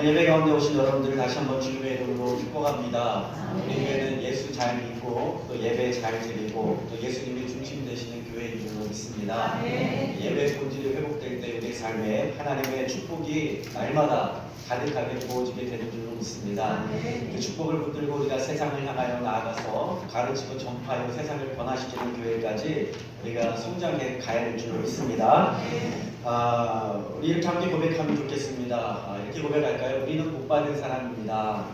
오늘 예배 가운데 오신 여러분들을 다시 한번 주님의 이름으로 축복합니다. 우리 교회는 예수 잘 믿고 또 예배 잘 드리고 또 예수님이 중심 되시는 교회인 줄로 믿습니다. 예배 본질이 회복될 때 우리 삶에 하나님의 축복이 날마다 가득하게 부어지게 되는 줄로 믿습니다. 그 축복을 붙들고 우리가 세상을 향하여 나아가서 가르치고 전파하여 세상을 변화시키는 교회까지 우리가 성장해 가야 될 줄로 믿습니다. 우리 이렇게 함께 고백하면 좋겠습니다. 이렇게 고백할까요? 우리는 복 받은 사람입니다.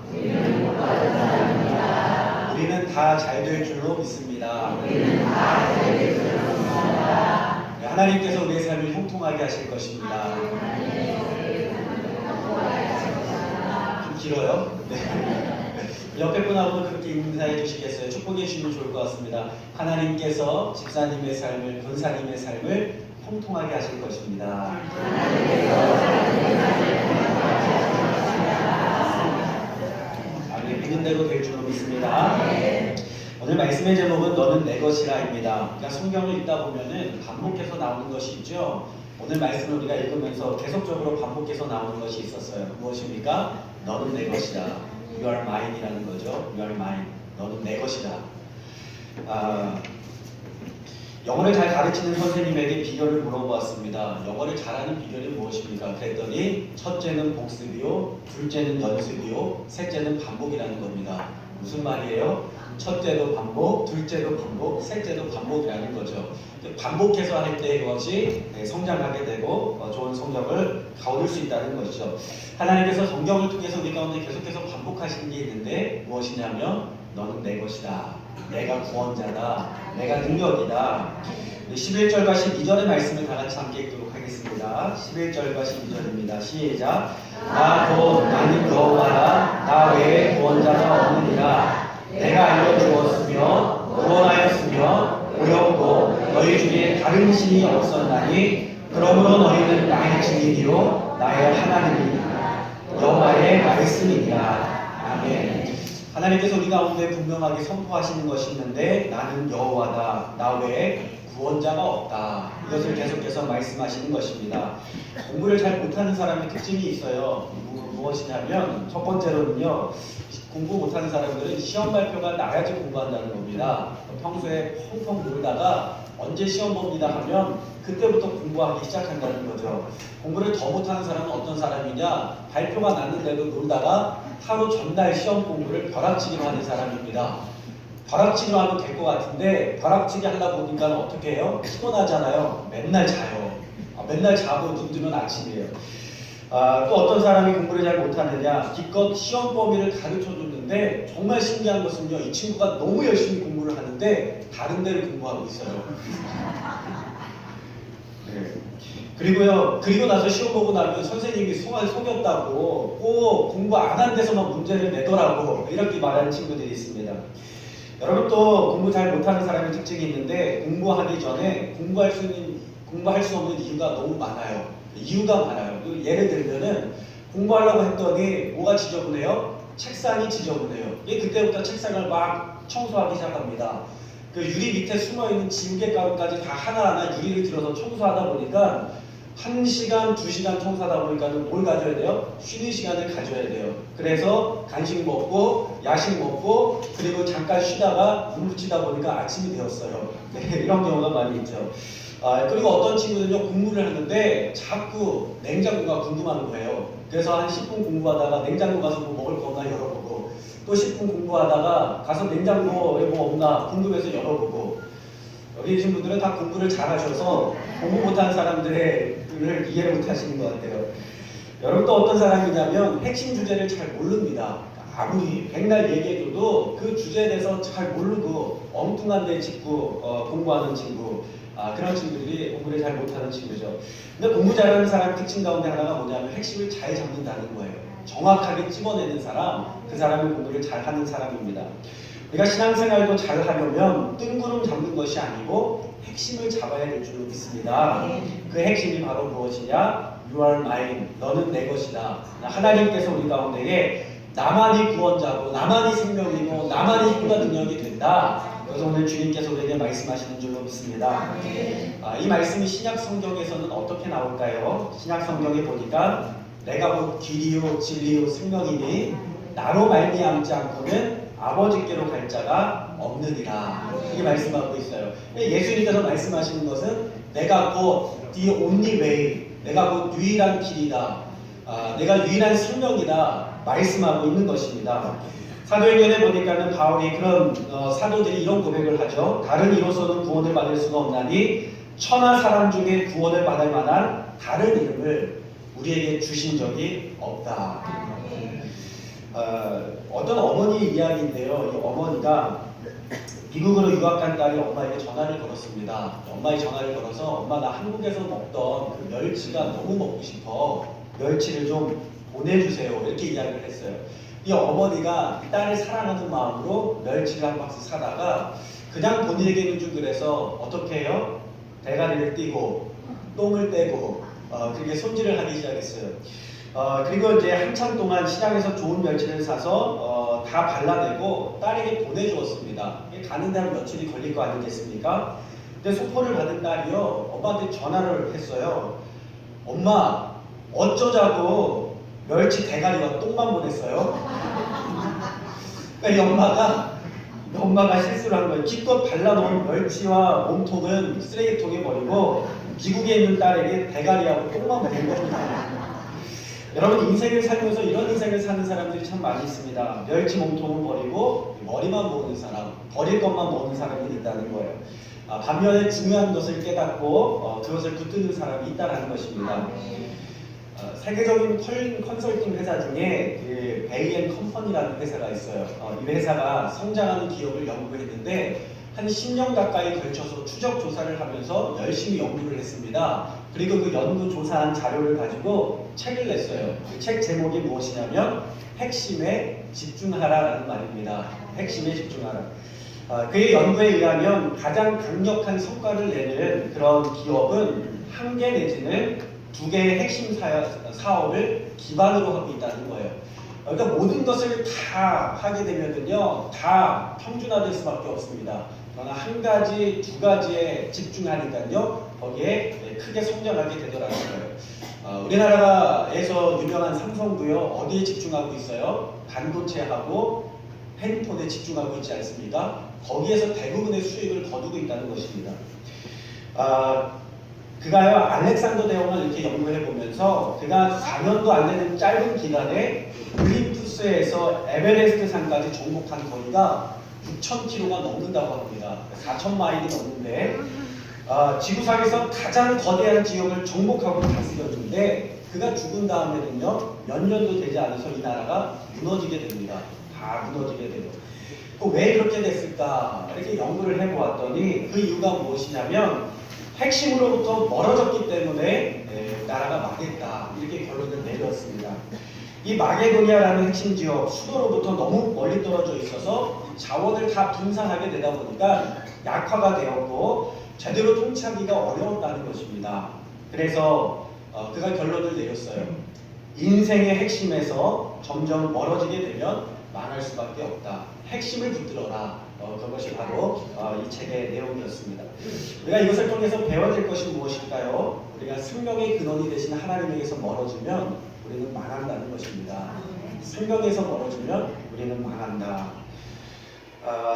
우리는 다 잘 될 줄로 믿습니다. 하나님께서 우리의 삶을 형통하게 하실 것입니다. 좀 길어요? 네. 옆에 분하고 그렇게 인사해 주시겠어요? 축복해 주시면 좋을 것 같습니다. 하나님께서 집사님의 삶을, 권사님의 삶을 통통하게 하실 것입니다. 아멘. 믿는 대로 될 줄로 믿습니다. 오늘 말씀의 제목은 너는 내 것이라입니다. 그러니까 성경을 읽다 보면은 반복해서 나오는 것이 있죠. 오늘 말씀을 우리가 읽으면서 계속적으로 반복해서 나오는 것이 있었어요. 무엇입니까? 너는 내 것이다. You are mine이라는 거죠. You are mine. 너는 내 것이다. 영어를 잘 가르치는 선생님에게 비결을 물어보았습니다. 영어를 잘하는 비결이 무엇입니까? 그랬더니 첫째는 복습이요, 둘째는 연습이요, 셋째는 반복이라는 겁니다. 무슨 말이에요? 첫째도 반복, 둘째도 반복, 셋째도 반복이라는 거죠. 반복해서 할 때 그것이 성장하게 되고 좋은 성적을 거둘 수 있다는 것이죠. 하나님께서 성경을 통해서 우리 가운데 계속해서 반복하시는 게 있는데 무엇이냐면 너는 내 것이다. 내가 구원자다. 내가 능력이다. 11절과 12절의 말씀을 다 같이 함께 읽도록 하겠습니다. 11절과 12절입니다. 시작. 나는 여호와라. 나 외에 구원자가 없느니라. 내가 알려주었으며 구원하였으며 오였고 너희 중에 다른 신이 없었나니 그러므로 너희는 나의 증인이요 나의 하나님이니라. 여호와의 말씀이니라. 아멘. 하나님께서 우리 가운데 분명하게 선포하시는 것이 있는데 나는 여호와다. 나 외에 구원자가 없다. 이것을 계속해서 말씀하시는 것입니다. 공부를 잘 못하는 사람의 특징이 있어요. 무엇이냐면 첫 번째로는요. 공부 못하는 사람들은 시험 발표가 나야지 공부한다는 겁니다. 평소에 펑펑 놀다가 언제 시험 봅니다 하면 그때부터 공부하기 시작한다는 거죠. 공부를 더 못하는 사람은 어떤 사람이냐? 발표가 났는데도 놀다가 하루 전날 시험 공부를 벼락치기로 하는 사람입니다. 벼락치기로 하면 될 것 같은데 벼락치기 하다 보니까 어떻게 해요? 피곤하잖아요. 맨날 자요. 맨날 자고 눈 뜨면 아침이에요. 또 어떤 사람이 공부를 잘 못하느냐? 기껏 시험 범위를 가르쳐줬는데 정말 신기한 것은요. 이 친구가 너무 열심히 공부를 하는데 다른 데를 공부하고 있어요. 네. 그리고 나서 시험 보고 나면 선생님이 속였다고 꼭 공부 안 한 데서만 문제를 내더라고 이렇게 말하는 친구들이 있습니다. 여러분 또 공부 잘 못하는 사람의 특징이 있는데 공부하기 전에 공부할 수 없는 이유가 너무 많아요. 이유가 많아요. 예를 들면은 공부하려고 했더니 뭐가 지저분해요? 책상이 지저분해요. 그때부터 책상을 막 청소하기 시작합니다. 그 유리 밑에 숨어있는 지우개 가루까지 다 하나하나 유리를 들어서 청소하다 보니까 1시간, 2시간 청소하다 보니까 뭘 가져야 돼요? 쉬는 시간을 가져야 돼요. 그래서 간식 먹고 야식 먹고 그리고 잠깐 쉬다가 물 붙이다 보니까 아침이 되었어요. 이런 경우가 많이 있죠. 그리고 어떤 친구들은요 공부를 하는데 자꾸 냉장고가 궁금한 거예요. 그래서 한 10분 공부하다가 냉장고 가서 뭐 먹을 거 없나 열어보고 또 10분 공부하다가 가서 냉장고에 뭐 없나 궁금해서 열어보고 여기 친구들은 다 공부를 잘하셔서 공부 못하는 사람들을 이해를 못하시는 것 같아요. 여러분 또 어떤 사람이냐면 핵심 주제를 잘 모릅니다. 아무리 백날 얘기해줘도 그 주제에 대해서 잘 모르고 엉뚱한 데 짚고 공부하는 친구 그런 친구들이 공부를 잘 못하는 친구죠. 근데 공부 잘하는 사람 특징 가운데 하나가 뭐냐면 핵심을 잘 잡는다는 거예요. 정확하게 집어내는 사람, 그 사람이 공부를 잘하는 사람입니다. 우리가 신앙생활도 잘 하려면 뜬구름 잡는 것이 아니고 핵심을 잡아야 될 줄로 믿습니다. 그 핵심이 바로 무엇이냐? You are mine. 너는 내 것이다. 하나님께서 우리 가운데에 나만이 구원자고 나만이 생명이고 나만이 힘과 능력이 된다. 그래서 오늘 주님께서 우리에게 말씀하시는 줄로 믿습니다. 이 말씀이 신약 성경에서는 어떻게 나올까요? 신약 성경에 보니까 내가 곧 길이요 진리요 생명이니 나로 말미암지 않고는 아버지께로 갈 자가 없느니라. 이게 말씀하고 있어요. 예수님께서 말씀하시는 것은 내가 곧 the only way, 내가 곧 유일한 길이다, 내가 유일한 생명이다 말씀하고 있는 것입니다. 사도행전에 보니까는 바울이 그런 사도들이 이런 고백을 하죠. 다른 이로서는 구원을 받을 수가 없나니 천하 사람 중에 구원을 받을 만한 다른 이름을 우리에게 주신 적이 없다. 어떤 어머니 이야기인데요. 이 어머니가 미국으로 유학 간 딸이 엄마에게 전화를 걸었습니다. 엄마에 전화를 걸어서 엄마 나 한국에서 먹던 그 멸치가 너무 먹고 싶어. 멸치를 좀 보내주세요. 이렇게 이야기를 했어요. 이 어머니가 딸을 사랑하는 마음으로 멸치를 한 박스 사다가 그냥 본인에게는 좀 그래서 어떻게 해요? 대가리를 띄고 똥을 떼고 그렇게 손질을 하기 시작했어요. 그리고 이제 한참 동안 시장에서 좋은 멸치를 사서 다 발라내고 딸에게 보내주었습니다. 가는데 한 며칠이 걸릴 거 아니겠습니까? 근데 소포를 받은 딸이요 엄마한테 전화를 했어요. 엄마 어쩌자고 멸치 대가리와 똥만 보냈어요? 그러니까 이 엄마가 실수를 한 거예요. 기껏 발라놓은 멸치와 몸통은 쓰레기통에 버리고 미국에 있는 딸에게 대가리하고 똥만 보낸 겁니다. 여러분 인생을 살면서 이런 인생을 사는 사람들이 참 많이 있습니다. 멸치 몸통을 버리고 머리만 모으는 사람, 버릴 것만 모으는 사람이 있다는 거예요. 반면에 중요한 것을 깨닫고 그것을 붙드는 사람이 있다는 것입니다. 세계적인 컨설팅 회사 중에 그 베이앤 컴퍼니라는 회사가 있어요. 이 회사가 성장하는 기업을 연구했는데 한 10년 가까이 걸쳐서 추적 조사를 하면서 열심히 연구를 했습니다. 그리고 그 연구 조사한 자료를 가지고 책을 냈어요. 그 책 제목이 무엇이냐면 핵심에 집중하라라는 말입니다. 핵심에 집중하라. 그의 연구에 의하면 가장 강력한 성과를 내는 그런 기업은 한 개 내지는 두 개의 핵심 사업을 기반으로 하고 있다는 거예요. 그러니까 모든 것을 다 하게 되면요 다 평준화될 수밖에 없습니다. 그러나 한 가지, 두 가지에 집중하니까요 거기에 크게 성장하게 되더라는 거예요. 우리나라에서 유명한 삼성도요 어디에 집중하고 있어요? 반도체하고 핸드폰에 집중하고 있지 않습니까? 거기에서 대부분의 수익을 거두고 있다는 것입니다. 그가요 알렉산더 대왕을 이렇게 연구해 보면서 그가 4년도 안 되는 짧은 기간에 올림푸스에서 에베레스트 산까지 정복한 거리가 6,000km가 넘는다고 합니다. 4,000마일이 넘는데 지구상에서 가장 거대한 지역을 정복하고 다스렸는데 그가 죽은 다음에는요 몇 년도 되지 않아서 이 나라가 무너지게 됩니다. 다 무너지게 돼요. 왜 그렇게 됐을까 이렇게 연구를 해보았더니 그 이유가 무엇이냐면 핵심으로부터 멀어졌기 때문에 나라가 망했다 이렇게 결론을 내렸습니다. 이 마게도니아라는 핵심 지역 수도로부터 너무 멀리 떨어져 있어서 자원을 다 분산하게 되다 보니까 약화가 되었고 제대로 통치하기가 어려웠다는 것입니다. 그래서 그가 결론을 내렸어요. 인생의 핵심에서 점점 멀어지게 되면 망할 수밖에 없다. 핵심을 붙들어라. 그것이 바로 이 책의 내용이었습니다. 우리가 이것을 통해서 배워질 것이 무엇일까요? 우리가 생명의 근원이 되신 하나님에게서 멀어지면 우리는 망한다는 것입니다. 생명에서 멀어지면 우리는 망한다.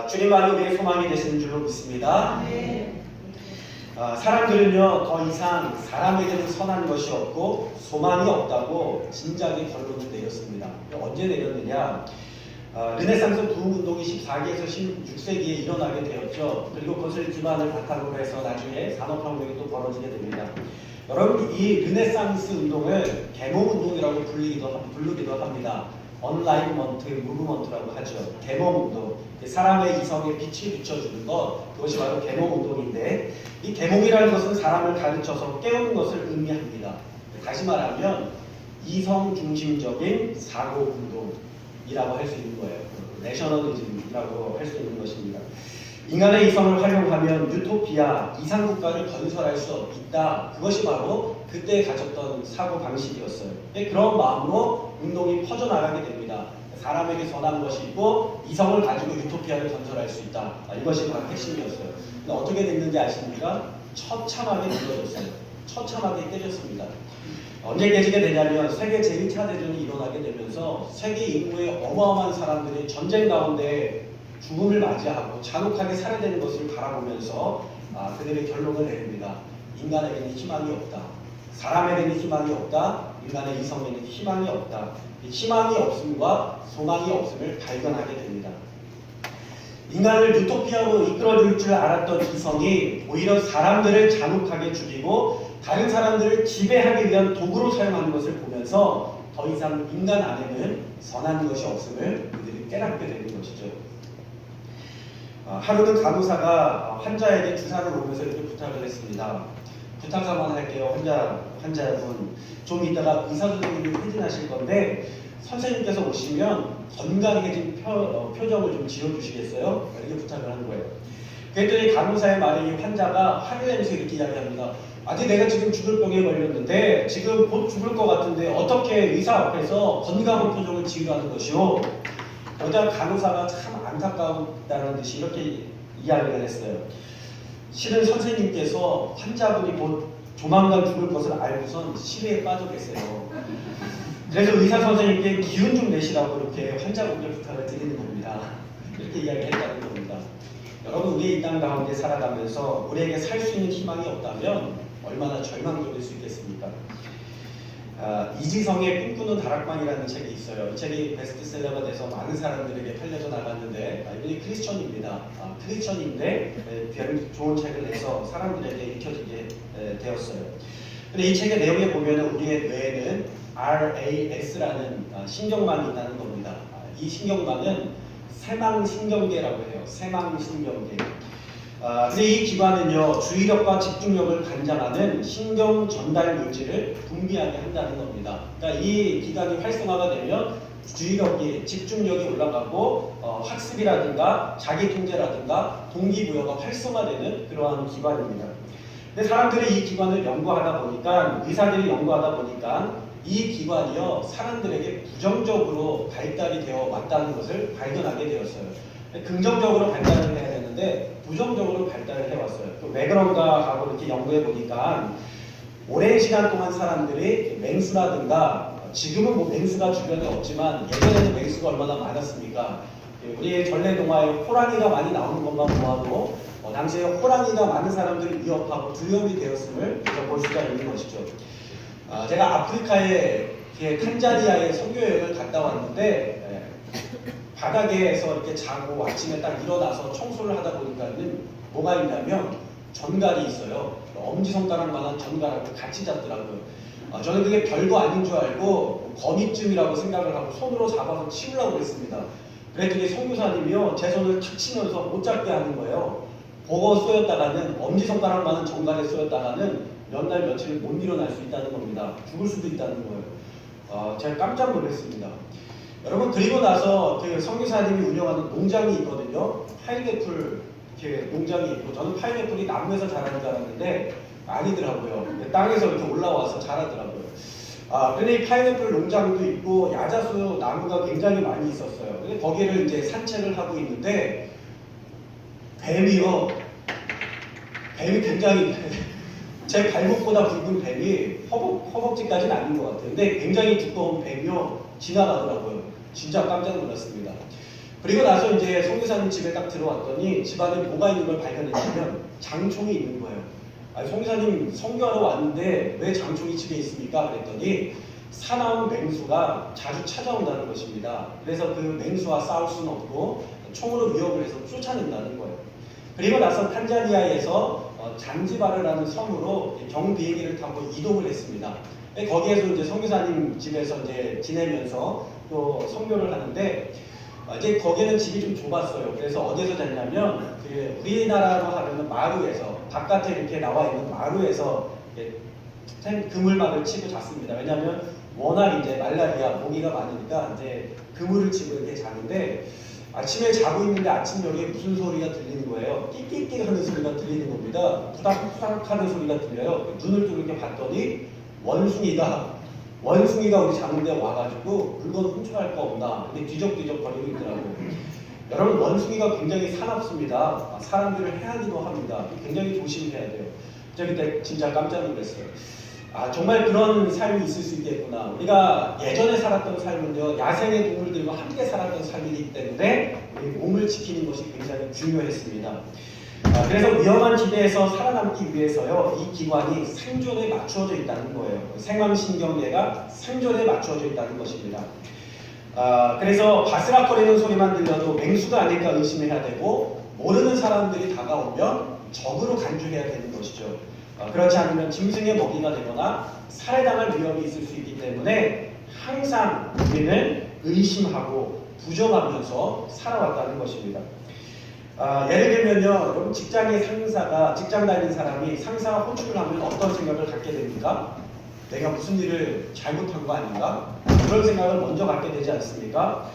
주님만이 우리의 소망이 되시는 줄로 믿습니다. 사람들은요 더 이상 사람에게는 선한 것이 없고 소망이 없다고 진작에 결론을 내렸습니다. 언제 내렸느냐? 르네상스 부흥운동이 14기에서 16세기에 일어나게 되었죠. 그리고 그것을 기반을 바탕으로 해서 나중에 산업혁명이 또 벌어지게 됩니다. 여러분 이 르네상스 운동을 계몽운동이라고 부르기도 합니다. 언라이먼트 무브먼트라고 하죠. 계몽운동, 사람의 이성에 빛을 비춰주는 것, 그것이 바로 계몽운동인데 이 계몽이라는 것은 사람을 가르쳐서 깨우는 것을 의미합니다. 다시 말하면 이성 중심적인 사고운동이라고 할 수 있는 거예요. 내셔널리즘이라고 할 수 있는 것입니다. 인간의 이성을 활용하면 유토피아, 이상국가를 건설할 수 있다. 그것이 바로 그때 가졌던 사고방식이었어요. 그런 마음으로 운동이 퍼져나가게 됩니다. 사람에게 선한 것이 있고 이성을 가지고 유토피아를 건설할 수 있다. 이것이 바로 핵심이었어요. 근데 어떻게 됐는지 아십니까? 처참하게 무너졌어요. 처참하게 깨졌습니다. 언제 깨지게 되냐면 세계 제1차 대전이 일어나게 되면서 세계 인구의 어마어마한 사람들이 전쟁 가운데 죽음을 맞이하고 잔혹하게 살해되는 것을 바라보면서 그들의 결론을 내립니다. 인간에게는 희망이 없다. 사람에게는 희망이 없다. 인간의 이성에는 희망이 없다. 희망이 없음과 소망이 없음을 발견하게 됩니다. 인간을 유토피아로 이끌어줄 줄 알았던 이성이 오히려 사람들을 잔혹하게 죽이고 다른 사람들을 지배하기 위한 도구로 사용하는 것을 보면서 더 이상 인간 안에는 선한 것이 없음을 그들이 깨닫게 되는 것이죠. 하루는 간호사가 환자에게 주사를 놓으면서 이렇게 부탁을 했습니다. 부탁 한번 할게요. 환자분. 좀 이따가 의사 선생님이 퇴진하실 건데 선생님께서 오시면 건강해진 표정을 좀 지어주시겠어요? 이렇게 부탁을 하는 거예요. 그랬더니 간호사의 말에 이 환자가 화를 내면서 이렇게 이야기합니다. 아니 내가 지금 죽을 병에 걸렸는데 지금 곧 죽을 것 같은데 어떻게 의사 앞에서 건강한 표정을 지으라는 것이오? 여자 간호사가 참 안타까웠다는 듯이 이렇게 이야기를 했어요. 실은 선생님께서 환자분이 곧 조만간 죽을 것을 알고선 시리에 빠져 계세요. 그래서 의사 선생님께 기운 좀 내시라고 이렇게 환자분께 부탁을 드리는 겁니다. 이렇게 이야기했다는 겁니다. 여러분, 우리 이 땅 가운데 살아가면서 우리에게 살 수 있는 희망이 없다면 얼마나 절망적일 수 있겠습니까? 이지성의 꿈꾸는 다락방이라는 책이 있어요. 이 책이 베스트셀러가 돼서 많은 사람들에게 팔려져 나갔는데 이분이 크리스천입니다. 크리스천인데 별 좋은 책을 내서 사람들에게 읽혀지게 되었어요. 근데 이 책의 내용에 보면 우리의 뇌에는 RAS라는 신경망이 있다는 겁니다. 이 신경망은 새망신경계라고 해요. 새망신경계. 근데 이 기관은요, 주의력과 집중력을 관장하는 신경 전달 물질을 분비하게 한다는 겁니다. 그러니까 이 기관이 활성화가 되면 주의력이, 집중력이 올라가고 학습이라든가 자기통제라든가 동기부여가 활성화되는 그러한 기관입니다. 근데 사람들이 이 기관을 연구하다 보니까, 의사들이 연구하다 보니까 이 기관이요, 사람들에게 부정적으로 발달이 되어 왔다는 것을 발견하게 되었어요. 긍정적으로 발달을 해야 되는데 부정적으로 발달을 해왔어요. 왜 그런가 하고 이렇게 연구해 보니까 오랜 시간 동안 사람들이 맹수라든가, 지금은 뭐 맹수가 주변에 없지만 예전에는 맹수가 얼마나 많았습니까? 우리 전래동화에 호랑이가 많이 나오는 것만 보아도 당시에 호랑이가 많은 사람들을 위협하고 두려움이 되었음을 볼 수가 있는 것이죠. 제가 아프리카의 탄자니아의 선교여행을 갔다 왔는데 바닥에서 이렇게 자고 아침에 딱 일어나서 청소를 하다 보니까는 뭐가 있냐면 전갈이 있어요. 엄지손가락만한 전갈하고 같이 잤더라고요. 저는 그게 별거 아닌 줄 알고 거미쯤이라고 생각을 하고 손으로 잡아서 치우려고 했습니다. 그랬더니 선교사님이요, 제 손을 탁 치면서 못 잡게 하는 거예요. 보고 쏘였다가는, 엄지손가락만한 전갈에 쏘였다가는 몇 날 며칠 못 일어날 수 있다는 겁니다. 죽을 수도 있다는 거예요. 제가 깜짝 놀랐습니다. 여러분, 그리고 나서 그 선교사님이 운영하는 농장이 있거든요. 파인애플 이렇게 농장이 있고, 저는 파인애플이 나무에서 자라는 줄 알았는데 아니더라고요. 땅에서 이렇게 올라와서 자라더라고요. 근데 이 파인애플 농장도 있고 야자수 나무가 굉장히 많이 있었어요. 근데 거기를 이제 산책을 하고 있는데 뱀이 굉장히 제 발목보다 굵은 뱀이 허벅지까지는 아닌 것 같아요. 근데 굉장히 두꺼운 뱀이요 지나가더라고요. 진짜 깜짝 놀랐습니다. 그리고 나서 이제 선교사님 집에 딱 들어왔더니 집안에 뭐가 있는 걸 발견했냐면 장총이 있는 거예요. 선교사님 선교하러 왔는데 왜 장총이 집에 있습니까? 그랬더니 사나운 맹수가 자주 찾아온다는 것입니다. 그래서 그 맹수와 싸울 수는 없고 총으로 위협을 해서 쫓아낸다는 거예요. 그리고 나서 탄자니아에서 잔지바르라는 섬으로 경비행기를 타고 이동을 했습니다. 거기에서 이제 선교사님 집에서 이제 지내면서 또 선교를 하는데 이제 거기는 집이 좀 좁았어요. 그래서 어디서 잤냐면 그 우리나라로 하면 마루에서, 바깥에 이렇게 나와 있는 마루에서 그물막을 치고 잤습니다. 왜냐하면 워낙 이제 말라리아 모기가 많으니까 이제 그물을 치고 이렇게 자는데 아침에 자고 있는데 아침녘에 무슨 소리가 들리는 거예요. 끽끽끽 하는 소리가 들리는 겁니다. 후닥후닥 하는 소리가 들려요. 눈을 좀 이렇게 봤더니 원숭이가 우리 자는데 와가지고 물건 훔쳐갈 거 없나, 근데 뒤적뒤적 거리고 있더라고요. 여러분, 원숭이가 굉장히 사납습니다. 사람들을 해하기도 합니다. 굉장히 조심해야 돼요. 저 그때 진짜 깜짝 놀랐어요. 아, 정말 그런 삶이 있을 수 있겠구나. 우리가 예전에 살았던 삶은요, 야생의 동물들과 함께 살았던 삶이기 때문에 우리 몸을 지키는 것이 굉장히 중요했습니다. 그래서 위험한 지대에서 살아남기 위해서요, 이 기관이 생존에 맞추어져 있다는 거예요. 생황신경계가 생존에 맞추어져 있다는 것입니다. 그래서 바스락거리는 소리만 들려도 맹수가 아닐까 의심해야 되고, 모르는 사람들이 다가오면 적으로 간주해야 되는 것이죠. 그렇지 않으면 짐승의 먹이가 되거나 살해당할 위험이 있을 수 있기 때문에 항상 우리는 의심하고 부정하면서 살아왔다는 것입니다. 예를 들면요, 여러분 직장의 상사가, 직장 다니는 사람이 상사가 호출을 하면 어떤 생각을 갖게 됩니까? 내가 무슨 일을 잘못한 거 아닌가? 그런 생각을 먼저 갖게 되지 않습니까?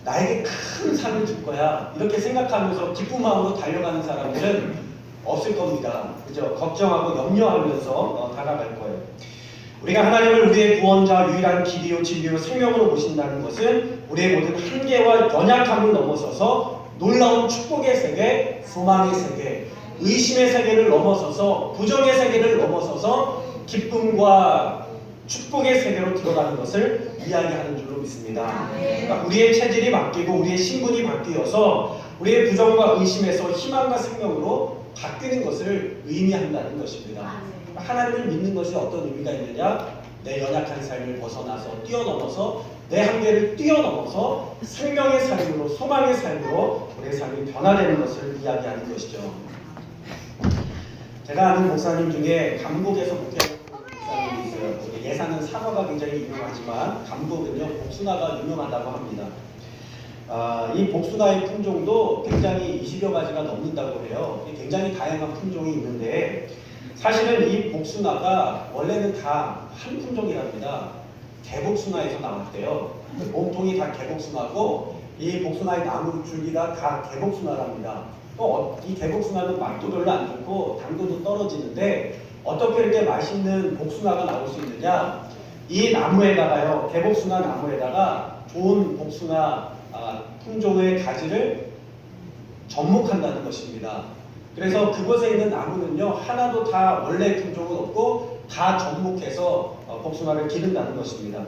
나에게 큰 상을 줄 거야, 이렇게 생각하면서 기쁜 마음으로 달려가는 사람들은 없을 겁니다. 그죠? 걱정하고 염려하면서 다가갈 거예요. 우리가 하나님을 우리의 구원자, 유일한 길이요 진리요 생명으로 모신다는 것은 우리의 모든 한계와 연약함을 넘어서서 놀라운 축복의 세계, 소망의 세계, 의심의 세계를 넘어서서 부정의 세계를 넘어서서 기쁨과 축복의 세계로 들어가는 것을 이야기하는 줄로 믿습니다. 그러니까 우리의 체질이 바뀌고 우리의 신분이 바뀌어서 우리의 부정과 의심에서 희망과 생명으로 바뀌는 것을 의미한다는 것입니다. 하나님을 믿는 것이 어떤 의미가 있느냐? 내 연약한 삶을 벗어나서 뛰어넘어서 내 한계를 뛰어넘어서 생명의 삶으로, 소망의 삶으로 우리의 삶이 변화되는 것을 이야기하는 것이죠. 제가 아는 목사님 중에 감곡에서 목회하는 목사님이 있어요. 예산은 사과가 굉장히 유명하지만 감곡은요, 복숭아가 유명하다고 합니다. 이 복숭아의 품종도 굉장히 20여 가지가 넘는다고 해요. 굉장히 다양한 품종이 있는데, 사실은 이 복숭아가 원래는 다 한 품종이랍니다. 개복숭아에서 나왔대요. 몸통이 다 개복숭아고 이 복숭아의 나무 줄기가 다 개복숭아랍니다. 또 이 개복숭아는 맛도 별로 안 좋고 당도도 떨어지는데 어떻게 이렇게 맛있는 복숭아가 나올 수 있느냐? 이 나무에다가요, 개복숭아 나무에다가 좋은 복숭아 품종의 가지를 접목한다는 것입니다. 그래서 그곳에 있는 나무는요, 하나도 다 원래 품종은 없고 다 접목해서 복숭아를 기른다는 것입니다.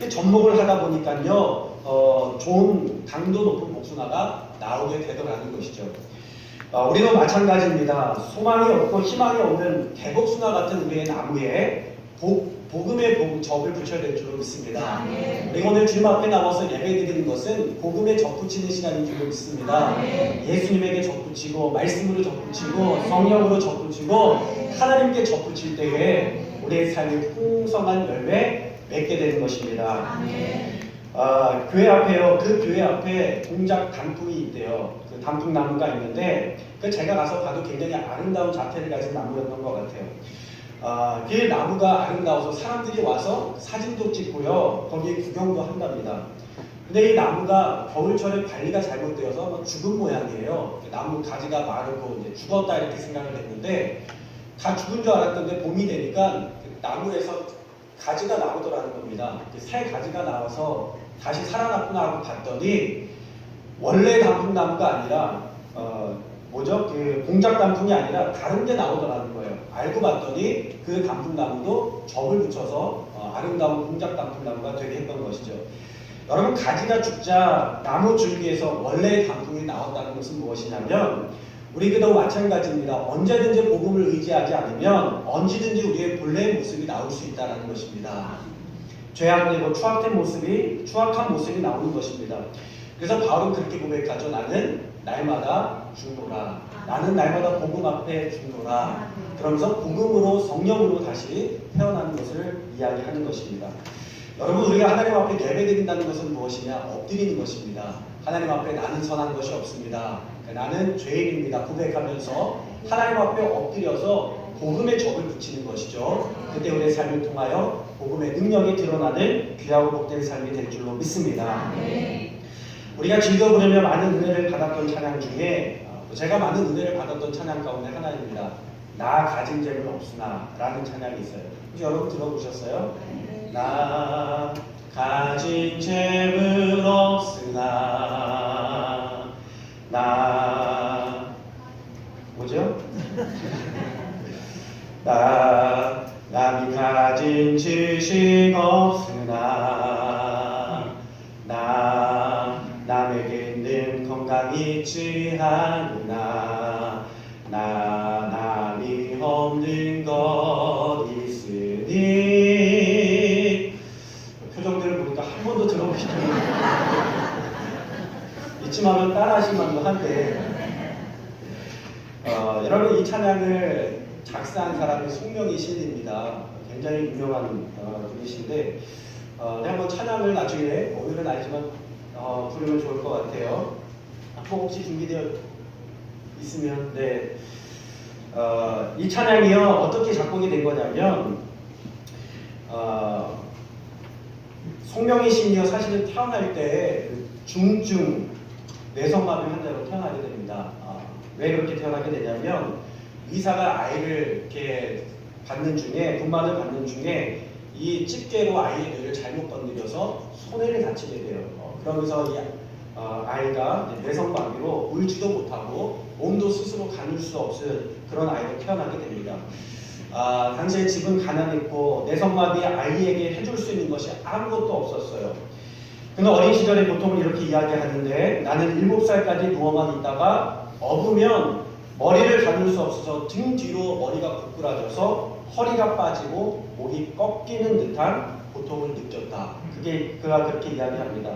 접목을 하다 보니까요, 좋은 당도 높은 복숭아가 나오게 되더라는 것이죠. 우리도 마찬가지입니다. 소망이 없고 희망이 없는 개복숭아 같은 우리의 나무에 복음의 접을 붙여야 될 줄로 믿습니다. 우리가 오늘 주님 앞에 나와서 예배드리는 것은 복음에 접붙이는 시간인 줄로 믿습니다. 예수님에게 접붙이고 말씀으로 접붙이고 성령으로 접붙이고 하나님께 접붙일 때에 우리의 삶이 풍성한 열매 맺게 되는 것입니다. 교회 앞에요, 그 교회 앞에 동작 단풍이 있대요. 그 단풍나무가 있는데 제가 가서 봐도 굉장히 아름다운 자태를 가진 나무였던 것 같아요. 그 나무가 아름다워서 사람들이 와서 사진도 찍고요, 거기에 구경도 한답니다. 근데 이 나무가 겨울철에 관리가 잘못되어서 죽은 모양이에요. 나무 가지가 마르고 이제 죽었다 이렇게 생각을 했는데, 다 죽은 줄 알았던데 봄이 되니까 나무에서 가지가 나오더라는 겁니다. 새 가지가 나와서 다시 살아났구나 하고 봤더니 원래 단풍나무가 아니라 그 공작 단풍이 아니라 다른 게 나오더라는 거예요. 알고 봤더니 그 단풍나무도 접을 붙여서 아름다운 공작 단풍나무가 되게 했던 것이죠. 여러분, 가지가 죽자 나무 줄기에서 원래 단풍이 나왔다는 것은 무엇이냐면, 우리도 마찬가지입니다. 언제든지 복음을 의지하지 않으면 언제든지 우리의 본래의 모습이 나올 수 있다는 것입니다. 죄악되고 추악한 모습이 나오는 것입니다. 그래서 바울은 그렇게 고백하죠. 나는 날마다 죽노라. 나는 날마다 복음 앞에 죽노라. 그러면서 복음으로, 성령으로 다시 태어나는 것을 이야기하는 것입니다. 여러분, 우리가 하나님 앞에 예배드린다는 것은 무엇이냐? 엎드리는 것입니다. 하나님 앞에 나는 선한 것이 없습니다. 나는 죄인입니다. 고백하면서 하나님 앞에 엎드려서 복음의 접을 붙이는 것이죠. 그때 우리의 삶을 통하여 복음의 능력이 드러나는 귀하고 복된 삶이 될 줄로 믿습니다. 우리가 즐겨 부르며 많은 은혜를 받았던 찬양 중에 제가 많은 은혜를 받았던 찬양 가운데 하나입니다. 나 가진 재물 없으나 라는 찬양이 있어요. 혹시 여러분 들어보셨어요? 나 가진 재물 없으나 나 뭐죠? 하느나 나 남이 없는 것 있으니. 표정들을 보니까 한 번도 들어보시지 이쯤 하면 따라하실 만도 한데, 여러분, 이 찬양을 작사한 사람이 송명희 신입니다. 굉장히 유명한 분이신데, 한번 찬양을 나중에, 오늘은 아니지만 부르면 좋을 것 같아요. 혹시 준비되어 있으면. 네. 이 찬양이요, 어떻게 작곡이 된 거냐면, 송명희 신이요, 사실은 태어날 때 중증 뇌성마비 환자로 태어나게 됩니다. 왜 그렇게 태어나게 되냐면, 의사가 아이를 이렇게 분만을 받는 중에 이 집게로 아이의 뇌를 잘못 건드려서 손해를 다치게 돼요. 그러면서 이 아이가 뇌성마비로 울지도 못하고 몸도 스스로 가눌 수 없을 그런 아이로 태어나게 됩니다. 당시에 집은 가난했고 뇌성마비 아이에게 해줄 수 있는 것이 아무것도 없었어요. 근데 어린 시절에 보통 이렇게 이야기하는데, 나는 7살까지 누워만 있다가 업으면 머리를 가눌 수 없어서 등 뒤로 머리가 고꾸라져서 허리가 빠지고 목이 꺾이는 듯한 고통을 느꼈다. 그가 그렇게 이야기합니다.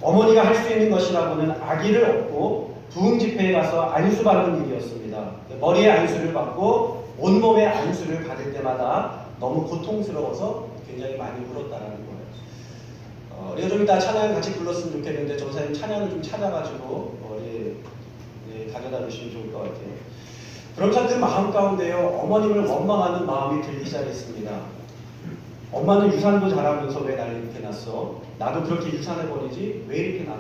어머니가 할 수 있는 것이라고는 아기를 업고 부흥집회에 가서 안수받는 일이었습니다. 머리에 안수를 받고 온몸에 안수를 받을 때마다 너무 고통스러워서 굉장히 많이 울었다라는 거예요. 우리가 좀 이따 찬양 같이 불렀으면 좋겠는데, 전사님 찬양을 좀 찾아가지고 가져다 주시면 좋을 것 같아요. 그러면서 그 마음 가운데요, 어머님을 원망하는 마음이 들기 시작했습니다. 엄마는 유산도 잘하면서 왜 나를 이렇게 낳았어? 나도 그렇게 유산해버리지? 왜 이렇게 낳은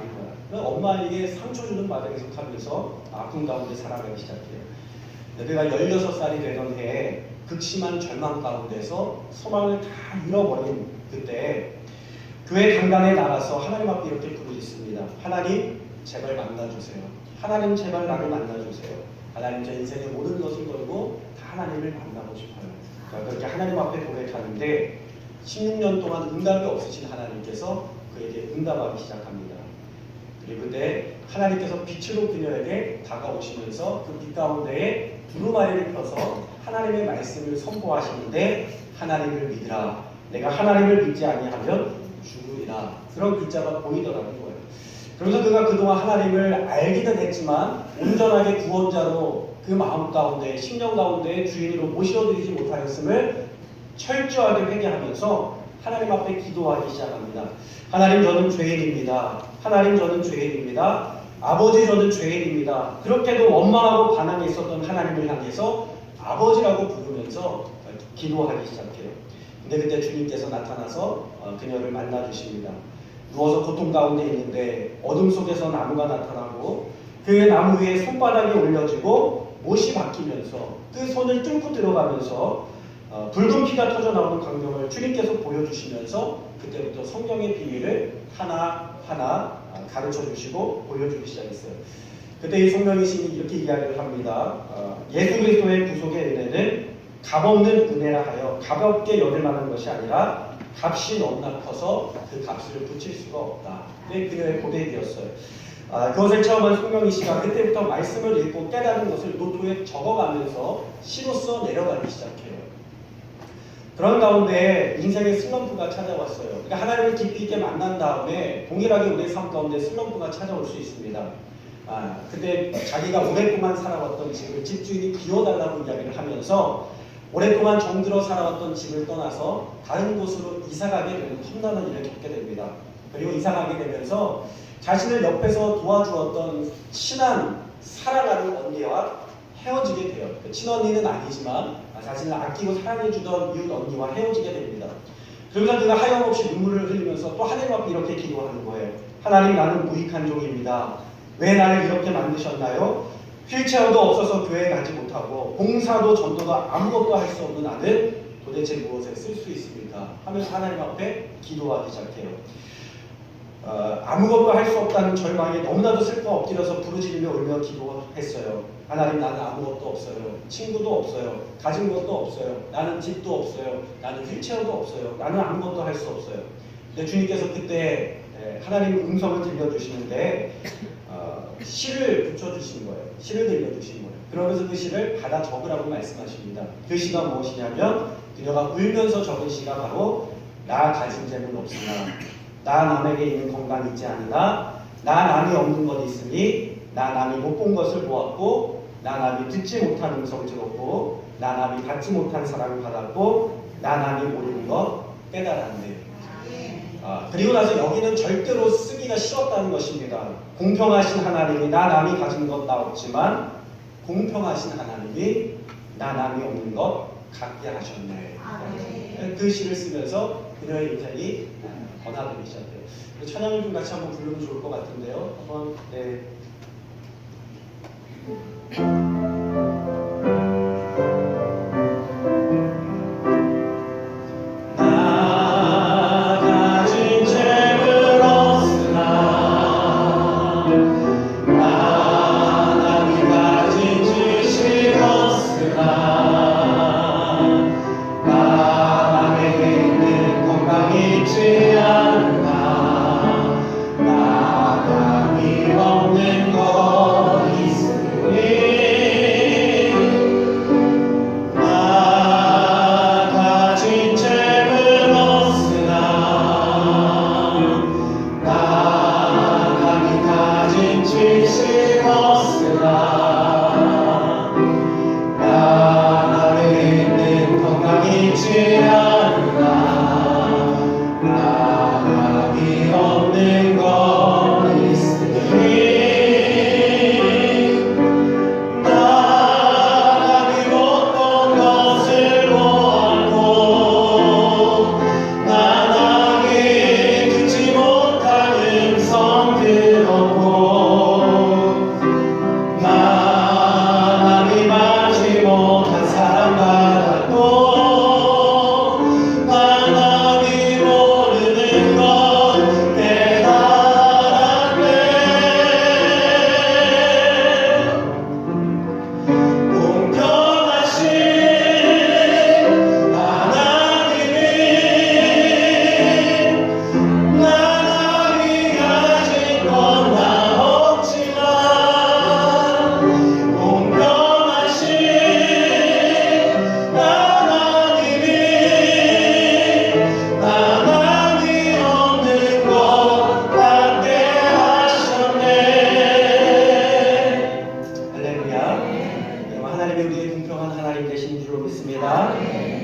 거야? 어머니에게 상처 주는 마당에 속하면서 아픔 가운데 살아가기 시작해요. 내가 16살이 되던 해에 극심한 절망 가운데서 소망을 다 잃어버린 그때 교회 강단에 나가서 하나님 앞에 이렇게 부르짖습니다. 하나님, 제발 만나주세요. 하나님, 제발 나를 만나주세요. 하나님, 제 인생의 모든 것을 걸고 다 하나님을 만나고 싶어요. 그렇게 하나님 앞에 고백하는데 16년 동안 응답이 없으신 하나님께서 그에게 응답하기 시작합니다. 그리고 그때 하나님께서 빛으로 그녀에게 다가오시면서 그 빛 가운데에 두루마리를 펴서 하나님의 말씀을 선포하시는데, 하나님을 믿으라. 내가 하나님을 믿지 아니하면 죽으리라. 그런 글자가 보이더라는 거예요. 그러면서 그가 그동안 하나님을 알기는 했지만 온전하게 구원자로 그 마음 가운데, 심령 가운데 주인으로 모셔드리지 못하였음을 철저하게 회개하면서 하나님 앞에 기도하기 시작합니다. 하나님, 저는 죄인입니다. 하나님, 저는 죄인입니다. 아버지, 저는 죄인입니다. 그렇게도 원망하고 반항했었던 하나님을 향해서 아버지라고 부르면서 기도하기 시작해요. 근데 그때 주님께서 나타나서 그녀를 만나주십니다. 누워서 고통 가운데 있는데 어둠 속에서 나무가 나타나고 그 나무 위에 손바닥이 올려지고 못이 바뀌면서 그 손을 뚫고 들어가면서 붉은 피가 터져나오는 광경을 주님께서 보여주시면서 그때부터 성경의 비밀을 하나하나 가르쳐 주시고 보여주기 시작했어요. 그때 이 송명희 신이 이렇게 이야기를 합니다. 예수 그리스도의 구속의 은혜는 값없는 은혜라 하여 가볍게 여길 만한 것이 아니라 값이 너무나 커서 그 값을 붙일 수가 없다. 그게 그녀의 고백이었어요. 그것을 처음 한 송명희 씨가 그때부터 말씀을 읽고 깨달은 것을 노트에 적어가면서 시로써 내려가기 시작해요. 그런 가운데 인생의 슬럼프가 찾아왔어요. 그러니까 하나님을 깊이 있게 만난 다음에 동일하게 우리의 삶 가운데 슬럼프가 찾아올 수 있습니다. 그때 자기가 오랫동안 살아왔던 집을 집주인이 비워달라고 이야기를 하면서 오랫동안 정들어 살아왔던 집을 떠나서 다른 곳으로 이사가게 되는 험난한 일을 겪게 됩니다. 그리고 이사가게 되면서 자신을 옆에서 도와주었던 친한 사랑하는 언니와 헤어지게 돼요. 친언니는 아니지만 자신을 아끼고 사랑해주던 이웃 언니와 헤어지게 됩니다. 그러면서 그가 하염없이 눈물을 흘리면서 또 하나님 앞에 이렇게 기도하는 거예요. 하나님, 나는 무익한 종입니다. 왜 나를 이렇게 만드셨나요? 휠체어도 없어서 교회에 가지 못하고 봉사도 전도도 아무것도 할 수 없는 나는 도대체 무엇에 쓸 수 있습니까? 하면서 하나님 앞에 기도하기 시작해요. 아무것도 할 수 없다는 절망에 너무나도 슬퍼 엎드려서 부르짖으며 울며 기도했어요. 하나님, 나는 아무것도 없어요. 친구도 없어요. 가진 것도 없어요. 나는 집도 없어요. 나는 휠체어도 없어요. 나는 아무것도 할 수 없어요. 근데 주님께서 그때 하나님 음성을 들려주시는데 시를 붙여주신 거예요. 시를 들려주신 거예요. 그러면서 그 시를 받아 적으라고 말씀하십니다. 그 시가 무엇이냐면 그녀가 울면서 적은 시가 바로 나 가진 재물 없으나 나 남에게 있는 건강 있지 않으나 나 남이 없는 것 있으니 나 남이 못 본 것을 보았고 나 남이 듣지 못한 음성 들었고 나 남이 받지 못한 사랑을 받았고 나 남이 모르는 것 깨달았네. 그리고 나서 여기는 절대로 쓰기가 싫었다는 것입니다. 공평하신 하나님이 나 남이 가진 것 나 없지만 공평하신 하나님이 나 남이 없는 것 갖게 하셨네. 그 시를 쓰면서 그녀의 인생이 변화되기 시작해요. 찬양을 좀 같이 한번 부르면 좋을 것 같은데요. 한번 네.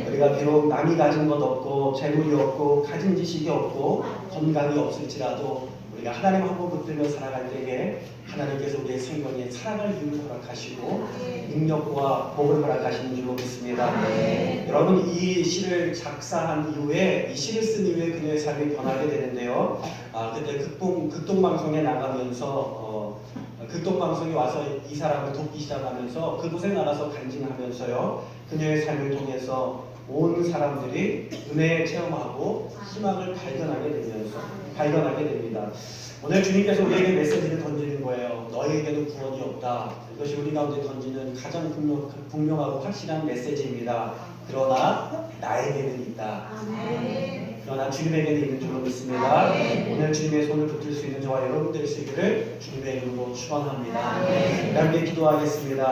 우리가 비록 남이 가진 것 없고 재물이 없고 가진 지식이 없고 건강이 없을지라도 우리가 하나님 한 번 붙들며 살아갈 때에 하나님께서 우리의 생명에 살아갈 이유를 허락하시고 능력과 복을 허락하시는 줄로 믿습니다. 여러분, 이 시를 작사한 이후에, 이 시를 쓴 이후에 그녀의 삶이 변하게 되는데요. 그때 극동방송에 나가면서 극동방송에 와서 이 사람을 돕기 시작하면서 그곳에 나가서 간증하면서요, 그녀의 삶을 통해서 온 사람들이 은혜에 체험하고 희망을 발견하게 됩니다. 오늘 주님께서 우리에게 메시지를 던지는 거예요. 너희에게는 구원이 없다. 이것이 우리 가운데 던지는 가장 분명하고 확실한 메시지입니다. 그러나 나에게는 있다. 그러나 주님에게는 있는 줄로 믿습니다. 오늘 주님의 손을 붙들 수 있는 저와 여러분 될 수 있기를 주님의 이름으로 축원합니다. 함께 기도하겠습니다.